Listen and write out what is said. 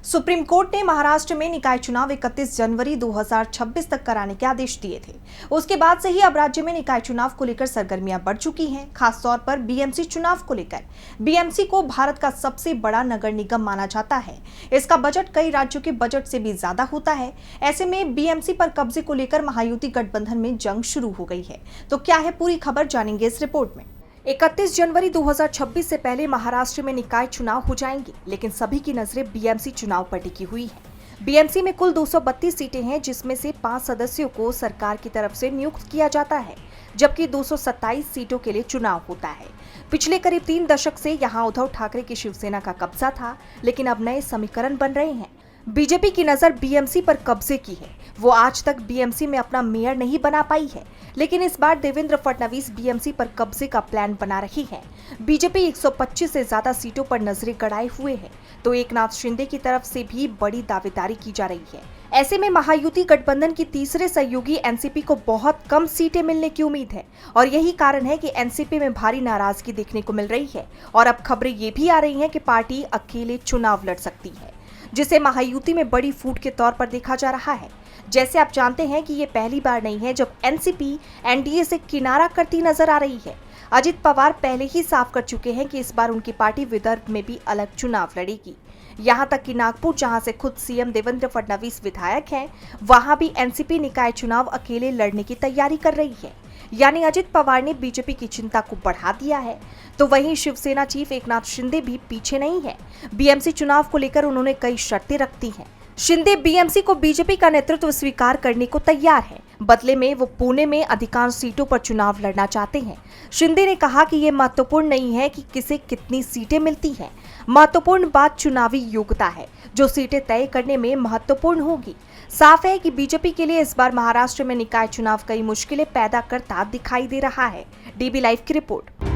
Supreme court ने महाराष्ट्र में निकाय चुनाव 31 जनवरी 2026 तक कराने के आदेश दिए थे। उसके बाद से ही अब राज्य में निकाय चुनाव को लेकर सरगर्मियां बढ़ चुकी हैं, खासतौर पर बीएमसी चुनाव को लेकर। बीएमसी को भारत का सबसे बड़ा नगर निगम माना जाता है। इसका बजट कई राज्यों के बजट से भी ज्यादा होता है। ऐसे में बीएमसी पर कब्जे को लेकर महायुति गठबंधन में जंग शुरू हो गई है। तो क्या है पूरी खबर, जानेंगे इस रिपोर्ट में। 31 जनवरी 2026 से पहले महाराष्ट्र में निकाय चुनाव हो जाएंगे, लेकिन सभी की नजरें बीएमसी चुनाव पर टिकी हुई है। बीएमसी में कुल 232 सीटें हैं, जिसमें से 5 सदस्यों को सरकार की तरफ से नियुक्त किया जाता है, जबकि 227 सीटों के लिए चुनाव होता है। पिछले करीब 3 दशक से यहां उद्धव ठाकरे की शिवसेना का कब्जा था, लेकिन अब नए समीकरण बन रहे हैं। बीजेपी की नजर बीएमसी पर कब्जे की है। वो आज तक बीएमसी में अपना मेयर नहीं बना पाई है, लेकिन इस बार देवेंद्र फडणवीस बीएमसी पर कब्जे का प्लान बना रही है। बीजेपी 125 से ज्यादा सीटों पर नजरें गड़ाए हुए है, तो एकनाथ शिंदे की तरफ से भी बड़ी दावेदारी की जा रही है। ऐसे में महायुति गठबंधन की तीसरे सहयोगी एनसीपी को बहुत कम सीटें मिलने की उम्मीद है, और यही कारण है कि एनसीपी में भारी नाराजगी देखने को मिल रही है। और अब खबरें ये भी आ रही हैं कि पार्टी अकेले चुनाव लड़ सकती है, जिसे महायुति में बड़ी फूट के तौर पर देखा जा रहा है। जैसे आप जानते हैं कि ये पहली बार नहीं है जब एनसीपी एनडीए से किनारा करती नजर आ रही है। अजित पवार पहले ही साफ कर चुके हैं कि इस बार उनकी पार्टी विदर्भ में भी अलग चुनाव लड़ेगी। यहाँ तक कि नागपुर, जहां से खुद सीएम देवेंद्र फडणवीस विधायक हैं, वहां भी एनसीपी निकाय चुनाव अकेले लड़ने की तैयारी कर रही है। यानी अजित पवार ने बीजेपी की चिंता को बढ़ा दिया है, तो वहीं शिवसेना चीफ एकनाथ शिंदे भी पीछे नहीं है। बीएमसी चुनाव को लेकर उन्होंने कई शर्तें रखती हैं। शिंदे बीएमसी को बीजेपी का नेतृत्व स्वीकार करने को तैयार है। बदले में वो पुणे में अधिकांश सीटों पर चुनाव लड़ना चाहते हैं। शिंदे ने कहा कि ये महत्वपूर्ण नहीं है कि किसे कितनी सीटें मिलती हैं। महत्वपूर्ण बात चुनावी योग्यता है, जो सीटें तय करने में महत्वपूर्ण होगी। साफ है कि बीजेपी के लिए इस बार महाराष्ट्र में निकाय चुनाव कई मुश्किलें पैदा करता दिखाई दे रहा है। डीबी लाइव की रिपोर्ट।